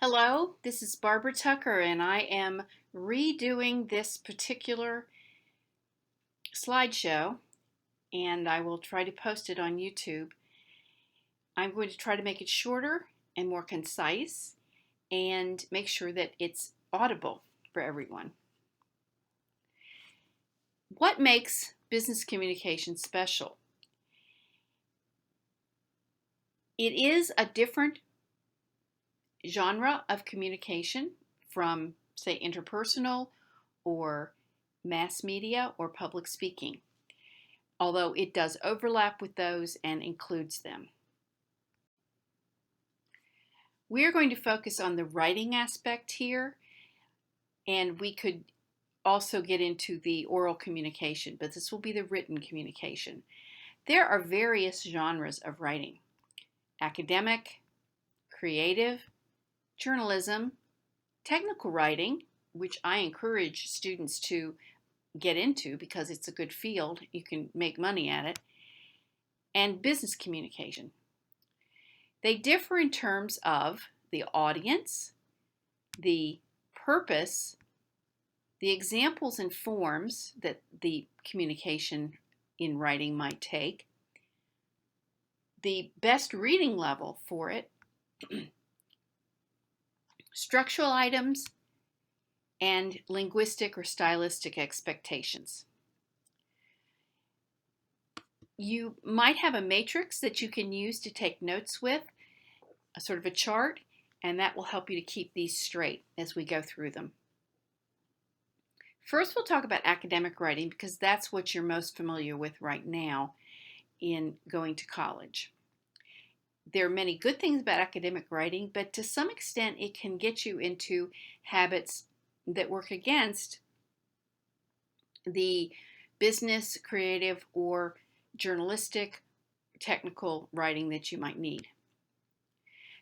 Hello, this is Barbara Tucker, and I am redoing this particular slideshow, and I will try to post it on YouTube. I'm going to try to make it shorter and more concise and make sure that it's audible for everyone. What makes business communication special? It is a different genre of communication from, say, interpersonal or mass media or public speaking, although it does overlap with those and includes them. We are going to focus on the writing aspect here, and we could also get into the oral communication, but this will be the written communication. There are various genres of writing: academic, creative, journalism, technical writing, which I encourage students to get into because it's a good field. You can make money at it, and business communication. They differ in terms of the audience, the purpose, the examples and forms that the communication in writing might take, the best reading level for it, structural items, and linguistic or stylistic expectations. You might have a matrix that you can use to take notes with, a sort of a chart, and that will help you to keep these straight as we go through them. First, we'll talk about academic writing because that's what you're most familiar with right now in going to college. There are many good things about academic writing, but to some extent it can get you into habits that work against the business, creative, or journalistic, technical writing that you might need.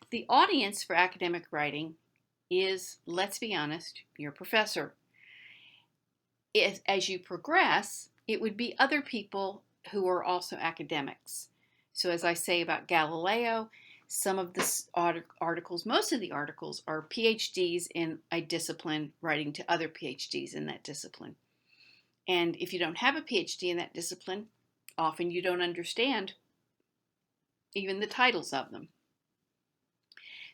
The audience for academic writing is, let's be honest, your professor. As you progress, it would be other people who are also academics. So as I say about Galileo, some of the articles, most of the articles are PhDs in a discipline writing to other PhDs in that discipline. And if you don't have a PhD in that discipline, often you don't understand even the titles of them.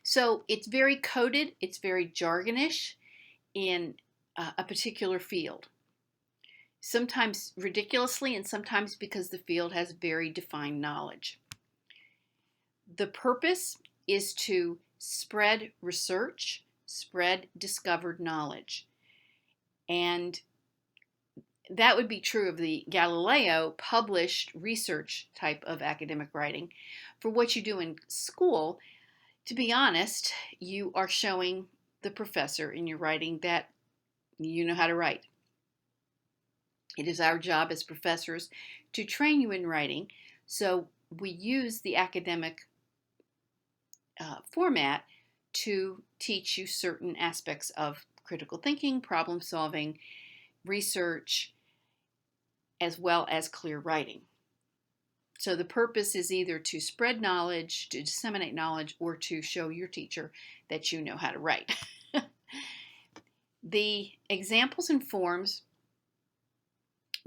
So it's very coded, it's very jargonish in a particular field. Sometimes ridiculously, and sometimes because the field has very defined knowledge. The purpose is to spread research, spread discovered knowledge. And that would be true of the Galileo published research type of academic writing. For what you do in school, to be honest, you are showing the professor in your writing that you know how to write. It is our job as professors to train you in writing, so we use the academic format to teach you certain aspects of critical thinking, problem solving, research, as well as clear writing. So the purpose is either to spread knowledge, to disseminate knowledge, or to show your teacher that you know how to write. The examples and forms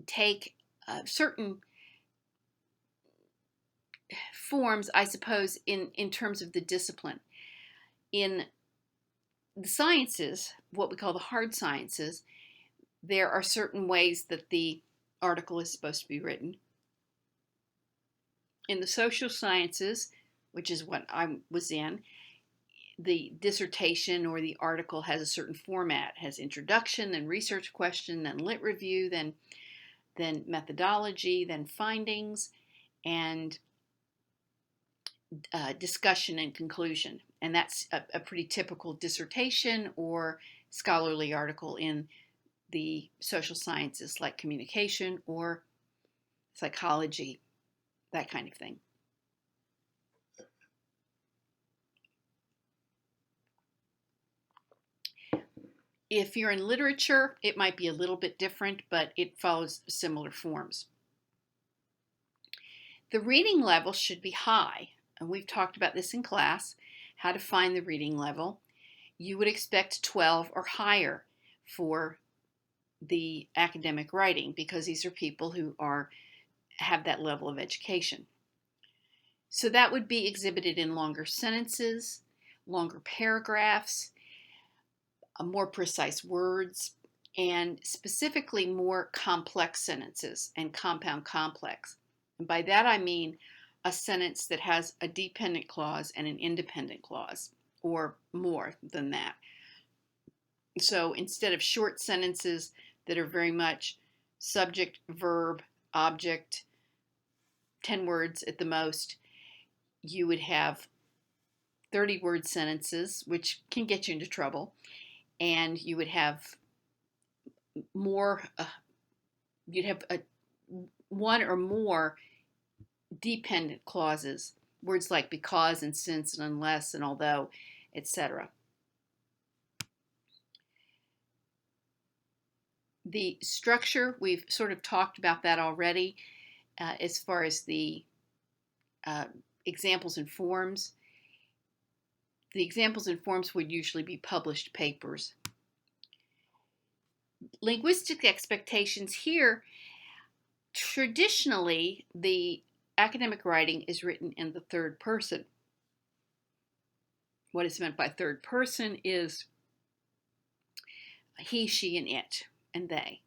take certain forms, I suppose, in terms of the discipline. In the sciences, what we call the hard sciences, there are certain ways that the article is supposed to be written. In the social sciences, which is what I was in, the dissertation or the article has a certain format. It has introduction, then research question, then lit review, then methodology, then findings, and discussion and conclusion. And that's a pretty typical dissertation or scholarly article in the social sciences, like communication or psychology, that kind of thing. If you're in literature, it might be a little bit different, but it follows similar forms. The reading level should be high, and we've talked about this in class, how to find the reading level. you would expect 12 or higher for the academic writing, because these are people who have that level of education. So that would be exhibited in longer sentences, longer paragraphs, more precise words, and specifically more complex sentences and compound complex. And by that I mean a sentence that has a dependent clause and an independent clause, or more than that. So instead of short sentences that are very much subject, verb, object, 10 words at the most, you would have 30-word sentences, which can get you into trouble, and you would have more, you'd have one or more dependent clauses, words like because and since and unless and although, etc. The structure, we've sort of talked about that already as far as the examples and forms. The examples and forms would usually be published papers. Linguistic expectations here, traditionally, the academic writing is written in the third person. What is meant by third person is he, she, and it, and they,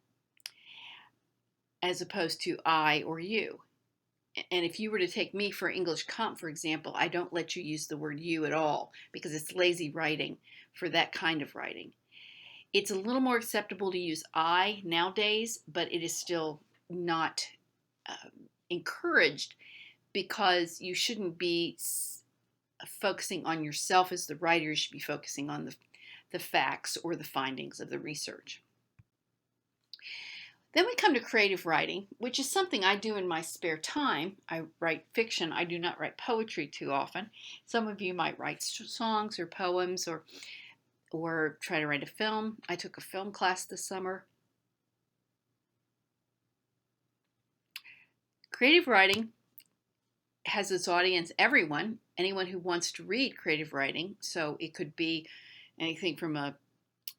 as opposed to I or you. And if you were to take me for English Comp, for example, I don't let you use the word you at all, because it's lazy writing for that kind of writing. It's a little more acceptable to use I nowadays, but it is still not encouraged, because you shouldn't be focusing on yourself as the writer. You should be focusing on the facts or the findings of the research. Then we come to creative writing, which is something I do in my spare time. I write fiction. I do not write poetry too often. Some of you might write songs or poems, or try to write a film. I took a film class this summer. Creative writing has its audience anyone who wants to read creative writing. So it could be anything from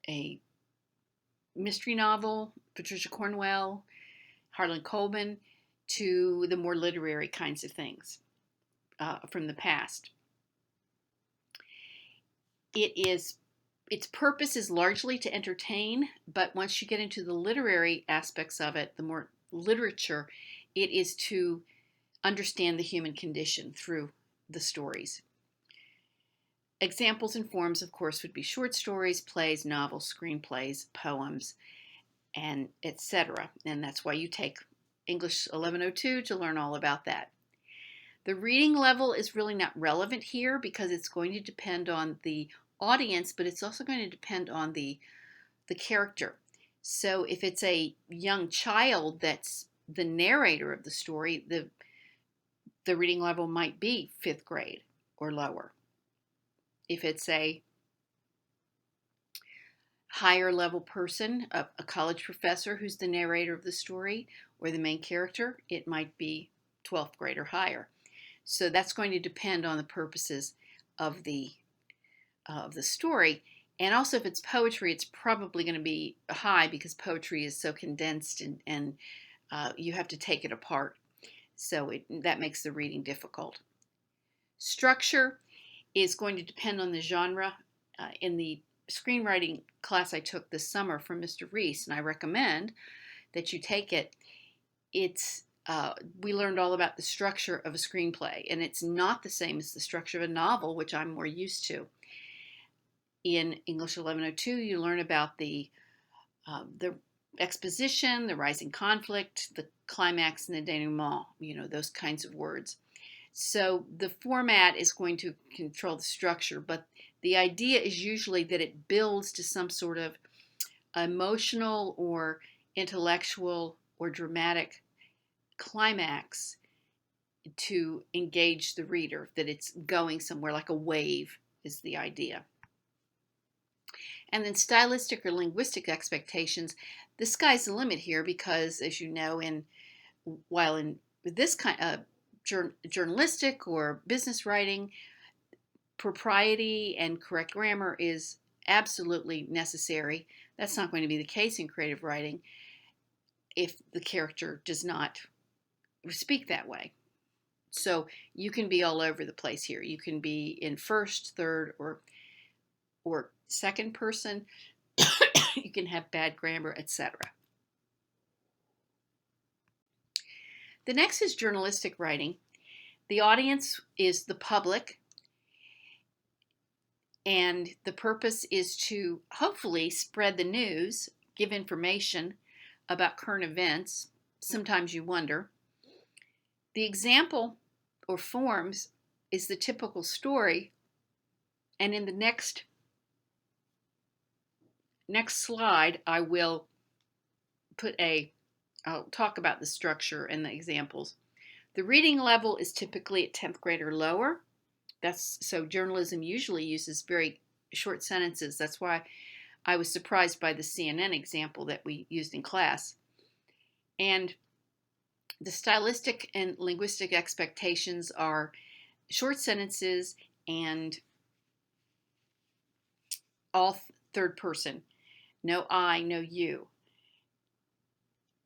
a mystery novel, Patricia Cornwell, Harlan Coben, to the more literary kinds of things from the past. Its purpose is largely to entertain, but once you get into the literary aspects of it, the more literature, it is to understand the human condition through the stories. Examples and forms, of course, would be short stories, plays, novels, screenplays, poems, and etc. And that's why you take English 1102 to learn all about that. The reading level is really not relevant here, because it's going to depend on the audience, but it's also going to depend on the character. So if it's a young child that's the narrator of the story, the reading level might be 5th grade or lower. If it's a higher level person, a college professor who's the narrator of the story or the main character, it might be 12th grade or higher. So that's going to depend on the purposes of the story. And also, if it's poetry, it's probably going to be high, because poetry is so condensed, and you have to take it apart. So that makes the reading difficult. Structure is going to depend on the genre. In the screenwriting class I took this summer from Mr. Reese, and I recommend that you take it, we learned all about the structure of a screenplay, and it's not the same as the structure of a novel, which I'm more used to. In English 1102, you learn about the exposition, the rising conflict, the climax, and the denouement, those kinds of words. So the format is going to control the structure, but the idea is usually that it builds to some sort of emotional or intellectual or dramatic climax to engage the reader, that it's going somewhere, like a wave is the idea. And then stylistic or linguistic expectations, the sky's the limit here, because, as you know, while in this kind of journalistic or business writing, propriety and correct grammar is absolutely necessary. That's not going to be the case in creative writing if the character does not speak that way. So you can be all over the place here. You can be in first, third, or second person. You can have bad grammar, etc. The next is journalistic writing. The audience is the public, and the purpose is to hopefully spread the news, give information about current events. Sometimes you wonder. The example or forms is the typical story, and in the next slide I'll talk about the structure and the examples. The reading level is typically at 10th grade or lower. So journalism usually uses very short sentences. That's why I was surprised by the CNN example that we used in class. And the stylistic and linguistic expectations are short sentences and all third person. No I, no you.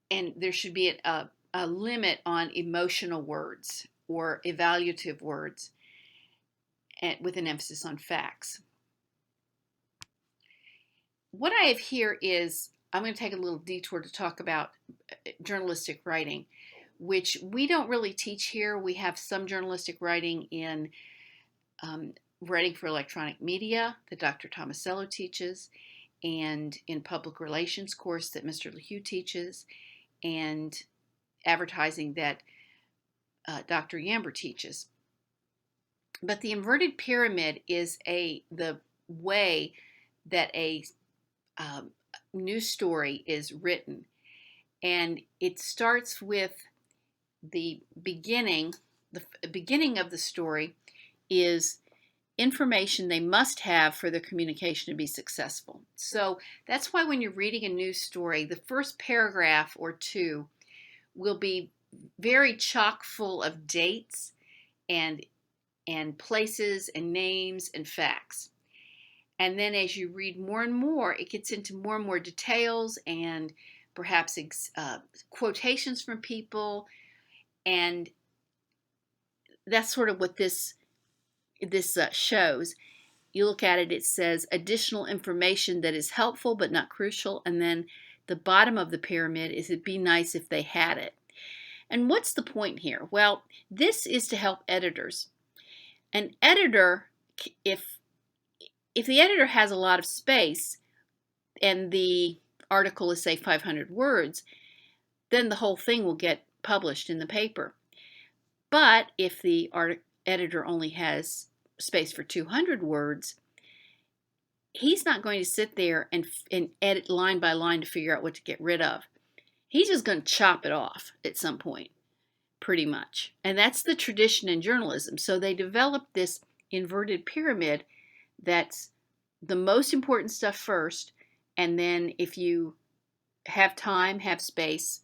And there should be a limit on emotional words or evaluative words, with an emphasis on facts. What I have here is, I'm going to take a little detour to talk about journalistic writing, which we don't really teach here. We have some journalistic writing in writing for electronic media that Dr. Tomasello teaches, and in public relations course that Mr. LaHue teaches, and advertising that Dr. Yamber teaches. But the inverted pyramid is the way that a news story is written. And it starts with the beginning. The beginning of the story is information they must have for their communication to be successful. So that's why when you're reading a news story, the first paragraph or two will be very chock full of dates and places and names and facts. And then as you read more and more, it gets into more and more details and perhaps quotations from people. And that's sort of what this shows. You look at it, it says additional information that is helpful but not crucial. And then the bottom of the pyramid is it'd be nice if they had it. And what's the point here? Well, this is to help editors. An editor, if the editor has a lot of space and the article is, say, 500 words, then the whole thing will get published in the paper. But if the editor only has space for 200 words, he's not going to sit there and edit line by line to figure out what to get rid of. He's just going to chop it off at some point, pretty much. And that's the tradition in journalism. So they developed this inverted pyramid that's the most important stuff first, and then if you have time, have space,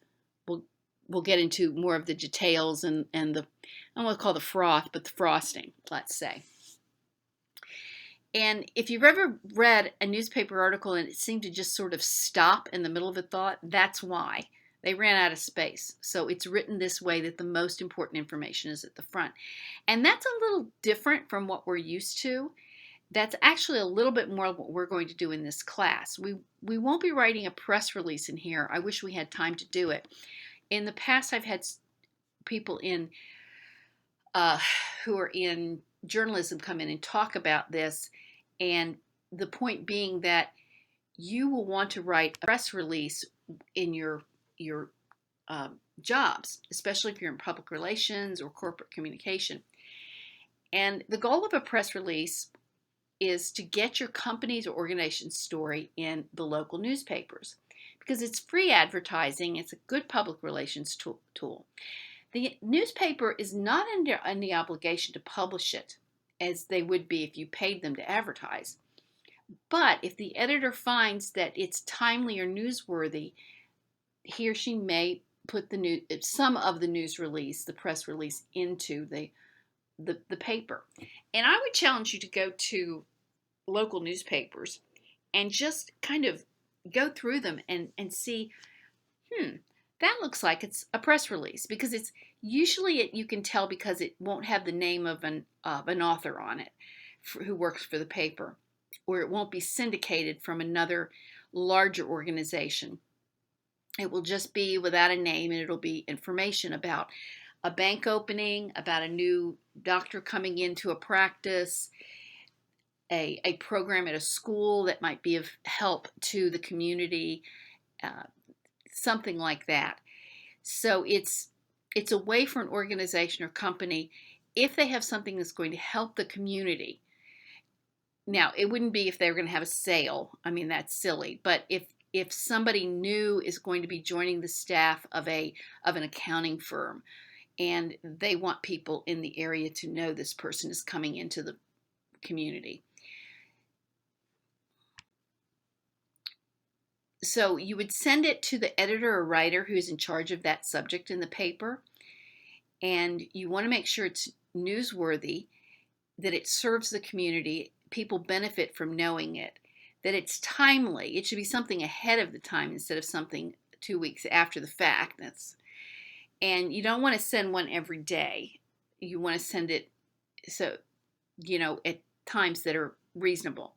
we'll get into more of the details and the, I don't want to call the froth, but the frosting, let's say. And if you've ever read a newspaper article and it seemed to just sort of stop in the middle of a thought, that's why. They ran out of space. So it's written this way that the most important information is at the front. And that's a little different from what we're used to. That's actually a little bit more of what we're going to do in this class. We won't be writing a press release in here. I wish we had time to do it. In the past, I've had people who are in journalism come in and talk about this, and the point being that you will want to write a press release in your jobs, especially if you're in public relations or corporate communication. And the goal of a press release is to get your company's or organization's story in the local newspapers, because it's free advertising. It's a good public relations tool. The newspaper is not under any obligation to publish it as they would be if you paid them to advertise. But if the editor finds that it's timely or newsworthy, he or she may put some of the news release, the press release, into the paper. And I would challenge you to go to local newspapers and just kind of go through them and see, that looks like it's a press release, because it's usually you can tell because it won't have the name of an author on it who works for the paper, or it won't be syndicated from another larger organization. It will just be without a name, and it'll be information about a bank opening, about a new doctor coming into a practice, a program at a school that might be of help to the community, something like that. So it's a way for an organization or company, if they have something that's going to help the community. Now, it wouldn't be if they were going to have a sale. I mean, that's silly. But if somebody new is going to be joining the staff of an accounting firm, and they want people in the area to know this person is coming into the community. So you would send it to the editor or writer who's in charge of that subject in the paper, and you want to make sure it's newsworthy, that it serves the community, people benefit from knowing it, that it's timely. It should be something ahead of the time instead of something 2 weeks after the fact. And you don't want to send one every day. You want to send it so, at times that are reasonable.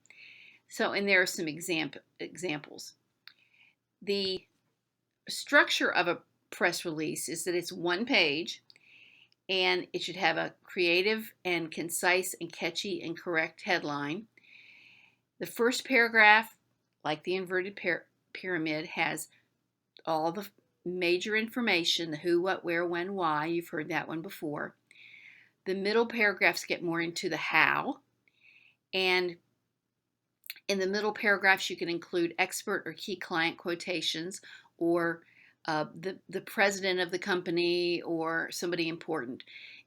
So, and there are some examples. The structure of a press release is that it's one page, and it should have a creative and concise and catchy and correct headline. The first paragraph, like the inverted pyramid, has all the major information: the who, what, where, when, why. You've heard that one before. The middle paragraphs get more into the how. And in the middle paragraphs, you can include expert or key client quotations, or the president of the company, or somebody important.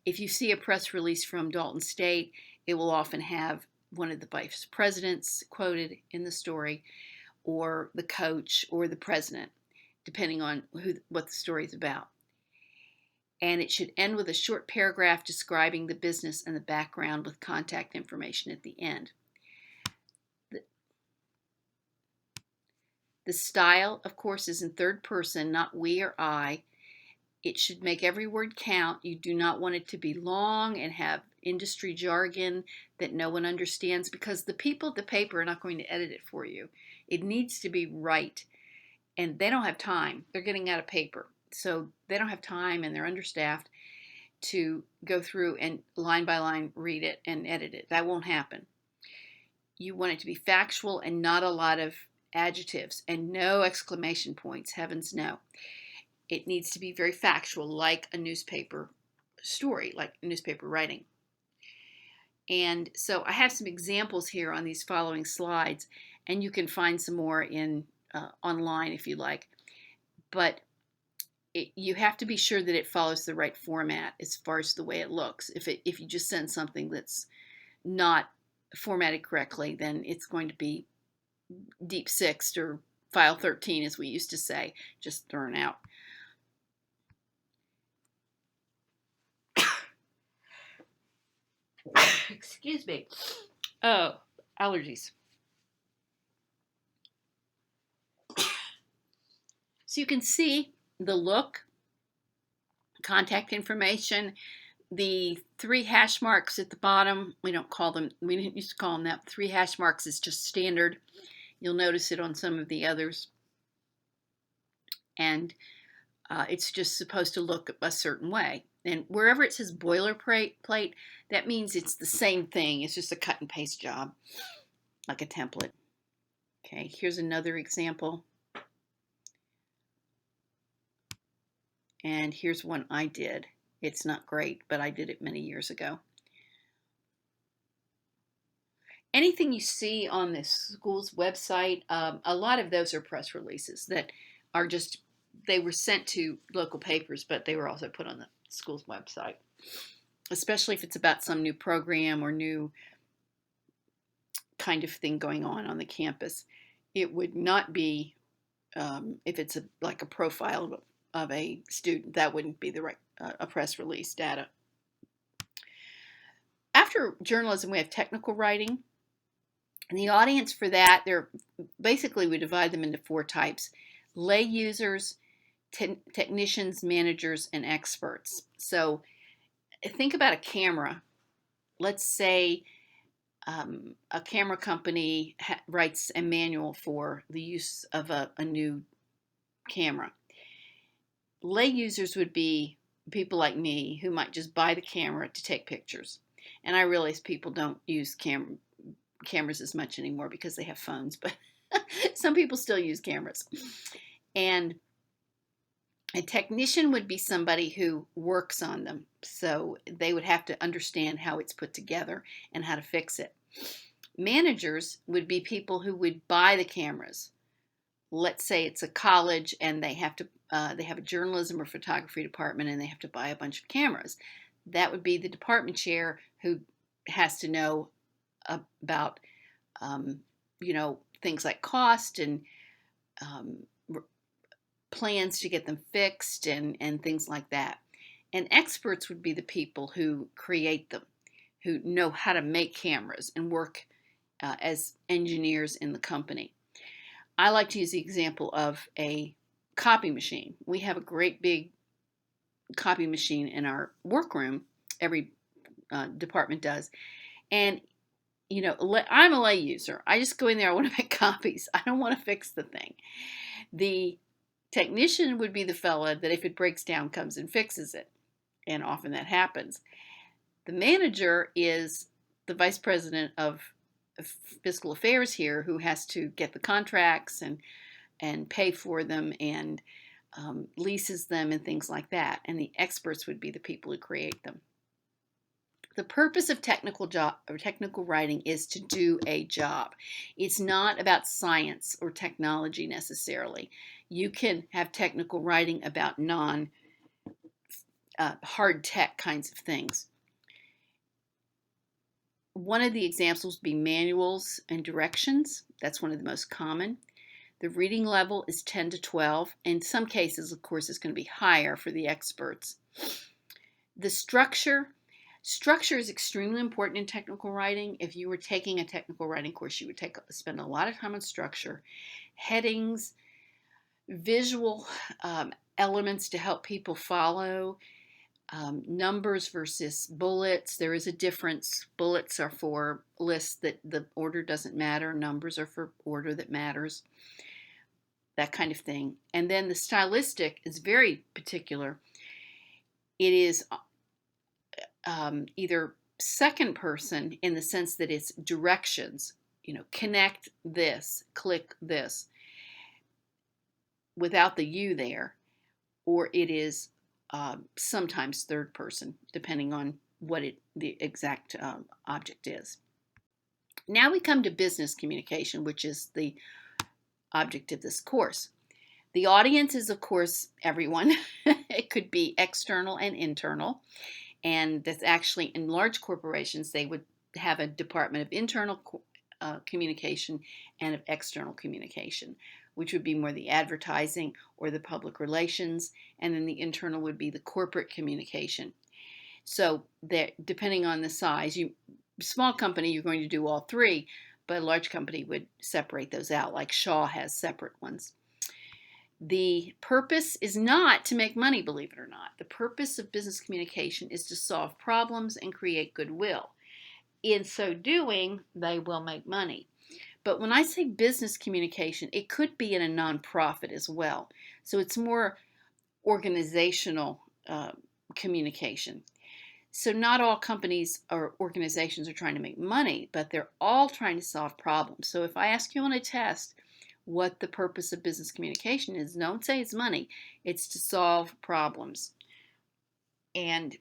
If you see a press release from Dalton State, it will often have one of the vice presidents quoted in the story, or the coach, or the president, depending on what the story is about. And it should end with a short paragraph describing the business and the background with contact information at the end. The style, of course, is in third person, not we or I. It should make every word count. You do not want it to be long and have industry jargon that no one understands, because the people at the paper are not going to edit it for you. It needs to be right, and they don't have time. They're getting out of paper, so they don't have time, and they're understaffed to go through and line by line read it and edit it. That won't happen. You want it to be factual and not a lot of adjectives, and no exclamation points. Heavens no. It needs to be very factual, like a newspaper story, like newspaper writing. And so I have some examples here on these following slides, and you can find some more in online if you like. But you have to be sure that it follows the right format as far as the way it looks. If you just send something that's not formatted correctly, then it's going to be deep sixed, or file 13, as we used to say, just thrown out. Excuse me. Oh, allergies. So you can see the look, contact information, the 3 hash marks at the bottom. We didn't used to call them that. 3 hash marks is just standard. You'll notice it on some of the others. And it's just supposed to look a certain way. And wherever it says boilerplate, that means it's the same thing. It's just a cut and paste job, like a template. Okay, here's another example. And here's one I did. It's not great, but I did it many years ago. Anything you see on the school's website, a lot of those are press releases that are just, they were sent to local papers, but they were also put on the school's website, especially if it's about some new program or new kind of thing going on the campus. It would not be, if it's like a profile of a student, that wouldn't be the right a press release data. After journalism, we have technical writing. And the audience for that, they're basically, we divide them into 4 types: lay users, technicians, managers, and experts. So think about a camera. Let's say a camera company writes a manual for the use of a new camera. Lay users would be people like me who might just buy the camera to take pictures. And I realize people don't use cameras as much anymore because they have phones, but some people still use cameras. And a technician would be somebody who works on them. So they would have to understand how it's put together and how to fix it. Managers would be people who would buy the cameras. Let's say it's a college and they have a journalism or photography department and they have to buy a bunch of cameras. That would be the department chair who has to know about things like cost and plans to get them fixed and things like that. And experts would be the people who create them, who know how to make cameras and work as engineers in the company. I like to use the example of a copy machine. We have a great big copy machine in our workroom. Every department does. And, I'm a lay user. I just go in there, I want to make copies. I don't want to fix the thing. The technician would be the fella that if it breaks down, comes and fixes it. And often that happens. The manager is the vice president of fiscal affairs here, who has to get the contracts and pay for them and leases them and things like that. And the experts would be the people who create them. The purpose of technical writing is to do a job. It's not about science or technology necessarily. You can have technical writing about hard tech kinds of things. One of the examples would be manuals and directions. That's one of the most common. The reading level is 10 to 12. In some cases, of course, it's going to be higher for the experts. The structure is extremely important in technical writing. If you were taking a technical writing course, you would spend a lot of time on structure, headings, visual elements to help people follow, numbers versus bullets. There is a difference. Bullets are for lists that the order doesn't matter. Numbers are for order that matters. That kind of thing. And then the stylistic is very particular. It is either second person in the sense that it's directions, connect this, click this, without the you there, or it is sometimes third person, depending on what the exact object is. Now we come to business communication, which is the object of this course. The audience is, of course, everyone. It could be external and internal. And that's actually, in large corporations, they would have a department of internal communication and of external communication, which would be more the advertising or the public relations, and then the internal would be the corporate communication. So that, depending on the size, small company, you're going to do all 3, but a large company would separate those out, like Shaw has separate ones. The purpose is not to make money, believe it or not. The purpose of business communication is to solve problems and create goodwill. In so doing, they will make money. But when I say business communication, it could be in a nonprofit as well. So it's more organizational communication. So not all companies or organizations are trying to make money, but they're all trying to solve problems. So if I ask you on a test what the purpose of business communication is, don't say it's money. It's to solve problems. And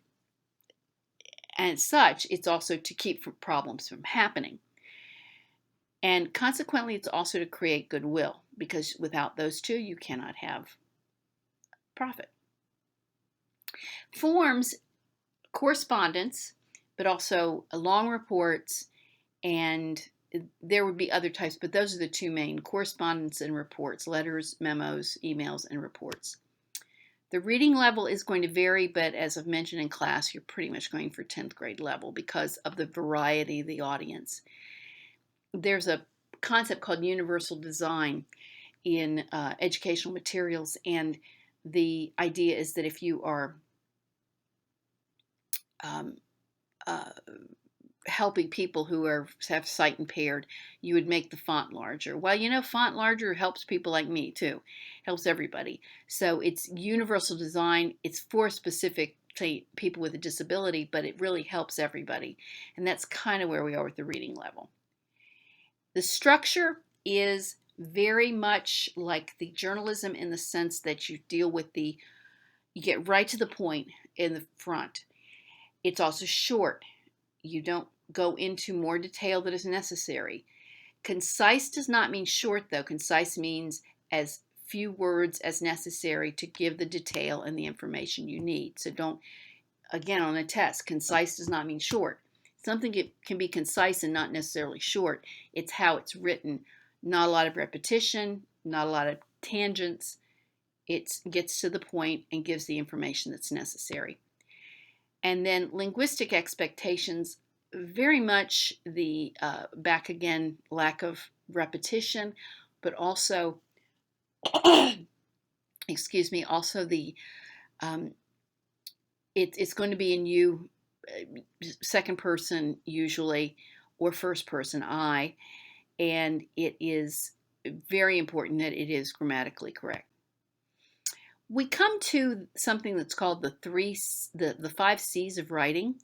as such, it's also to keep problems from happening. And consequently, it's also to create goodwill, because without those 2, you cannot have profit. Forms, correspondence, but also long reports, and there would be other types, but those are the 2 main: correspondence and reports, letters, memos, emails, and reports. The reading level is going to vary, but as I've mentioned in class, you're pretty much going for 10th grade level because of the variety of the audience. there's a concept called universal design in educational materials, and the idea is that if you are um, uh, helping people who have sight impaired, you would make the font larger. Well, font larger helps people like me too, helps everybody. So it's universal design. It's for specific people with a disability, but it really helps everybody. And that's kind of where we are with the reading level. The structure is very much like the journalism in the sense that you get right to the point in the front. It's also short. You don't go into more detail that is necessary. Concise does not mean short, though. Concise means as few words as necessary to give the detail and the information you need. So don't, again, on a test, concise does not mean short. Something can be concise and not necessarily short. It's how it's written. Not a lot of repetition, not a lot of tangents. It gets to the point and gives the information that's necessary. And then linguistic expectations, very much the back again, lack of repetition, but also, excuse me, also the it's going to be in you, second person usually, or first person I, and it is very important that it is grammatically correct. We come to something that's called the 5 C's of writing,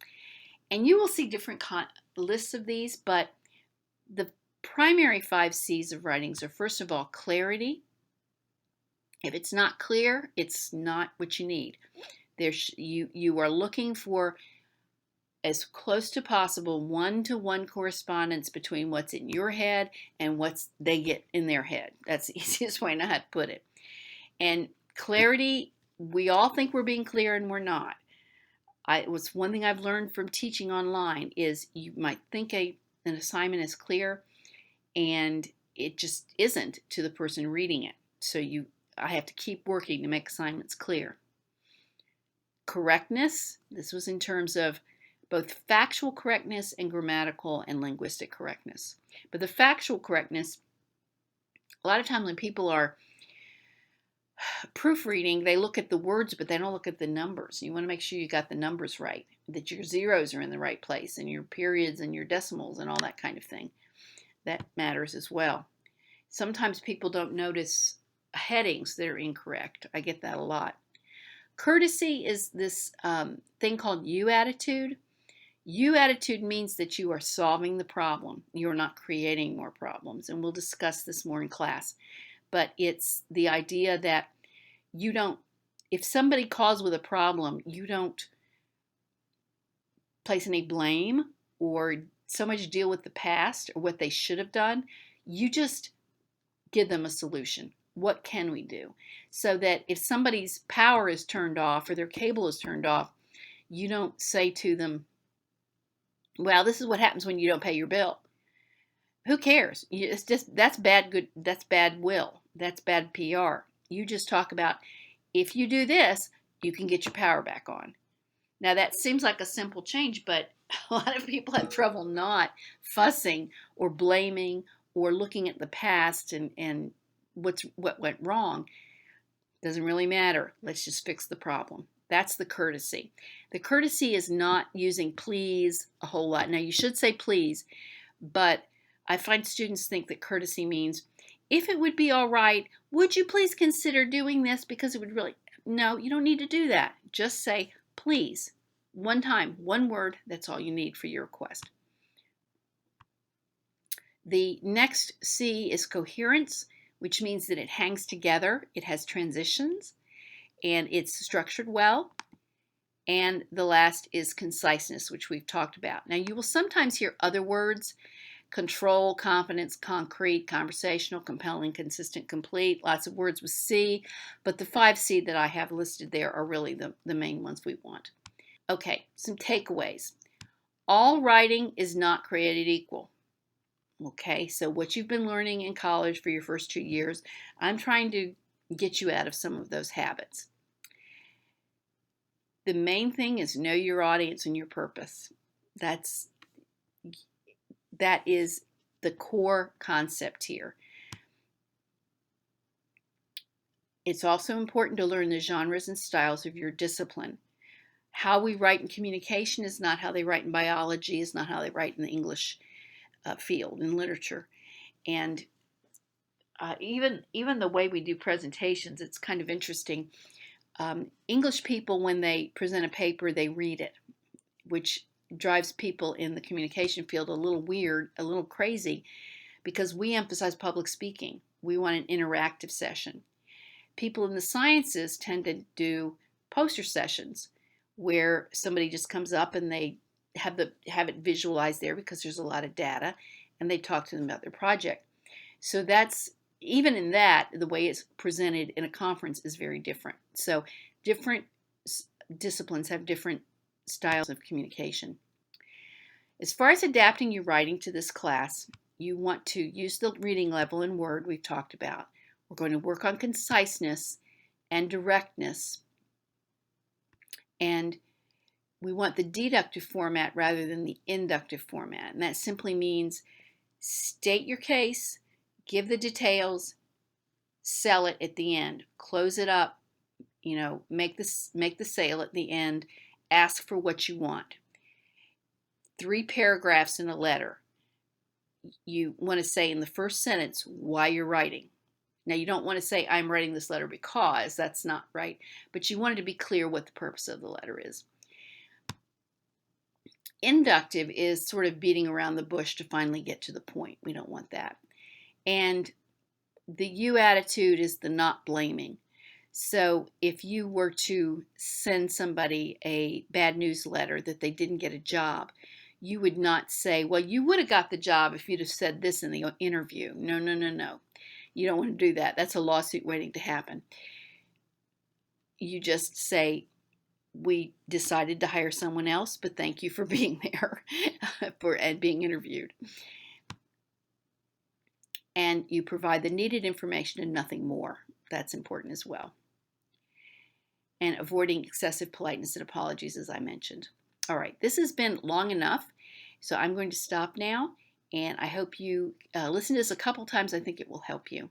and you will see different lists of these, but the primary 5 C's of writings are, first of all, clarity. If it's not clear, it's not what you need. You are looking for as close to possible one-to-one correspondence between what's in your head and what they get in their head. That's the easiest way to know how to put it. And clarity, we all think we're being clear and we're not. It was one thing I've learned from teaching online is you might think an assignment is clear and it just isn't to the person reading it. So I have to keep working to make assignments clear. Correctness, this was in terms of both factual correctness and grammatical and linguistic correctness. But the factual correctness, a lot of times when people are proofreading, they look at the words, but they don't look at the numbers. You want to make sure you got the numbers right, that your zeros are in the right place, and your periods and your decimals and all that kind of thing. That matters as well. Sometimes people don't notice headings that are incorrect. I get that a lot. Courtesy is this thing called you attitude. You attitude means that you are solving the problem. You're not creating more problems, and we'll discuss this more in class. But it's the idea that you don't, if somebody calls with a problem, you don't place any blame or so much deal with the past or what they should have done. You just give them a solution. What can we do? So that if somebody's power is turned off or their cable is turned off, you don't say to them, well, this is what happens when you don't pay your bill. Who cares? It's just, that's bad will. That's bad PR. You just talk about, if you do this, you can get your power back on. Now that seems like a simple change, but a lot of people have trouble not fussing or blaming or looking at the past and what went wrong. Doesn't really matter. Let's just fix the problem. That's the courtesy. The courtesy is not using please a whole lot. Now you should say please, but I find students think that courtesy means, if it would be all right, would you please consider doing this because it would really, no, you don't need to do that. Just say please. One time, one word, that's all you need for your request. The next C is coherence, which means that it hangs together, it has transitions, and it's structured well. And the last is conciseness, which we've talked about. Now you will sometimes hear other words: control, confidence, concrete, conversational, compelling, consistent, complete, lots of words with C, but the 5 C that I have listed there are really the main ones we want. Okay, some takeaways. All writing is not created equal. Okay, so what you've been learning in college for your first 2 years, I'm trying to get you out of some of those habits. The main thing is know your audience and your purpose. That is the core concept here. It's also important to learn the genres and styles of your discipline. How we write in communication is not how they write in biology, is not how they write in the English field, in literature. And even the way we do presentations, it's kind of interesting. English people, when they present a paper, they read it, which drives people in the communication field a little weird, a little crazy, because we emphasize public speaking. We want an interactive session. People in the sciences tend to do poster sessions where somebody just comes up and they have it visualized there because there's a lot of data, and they talk to them about their project. So that's, even in that, the way it's presented in a conference is very different. So different disciplines have different styles of communication. As far as adapting your writing to this class, you want to use the reading level in Word we've talked about. We're going to work on conciseness and directness. And we want the deductive format rather than the inductive format. And that simply means state your case, give the details, sell it at the end, close it up, make the sale at the end, ask for what you want. 3 paragraphs in a letter. You want to say in the first sentence why you're writing. Now, you don't want to say, I'm writing this letter because, that's not right, but you want it to be clear what the purpose of the letter is. Inductive is sort of beating around the bush to finally get to the point. We don't want that. And the you attitude is the not blaming. So if you were to send somebody a bad news letter that they didn't get a job, you would not say, well, you would have got the job if you'd have said this in the interview. No, no, no, no. You don't want to do that. That's a lawsuit waiting to happen. You just say, we decided to hire someone else, but thank you for being there and being interviewed. And you provide the needed information and nothing more. That's important as well. And avoiding excessive politeness and apologies, as I mentioned. All right, this has been long enough, so I'm going to stop now, and I hope you listen to this a couple times. I think it will help you.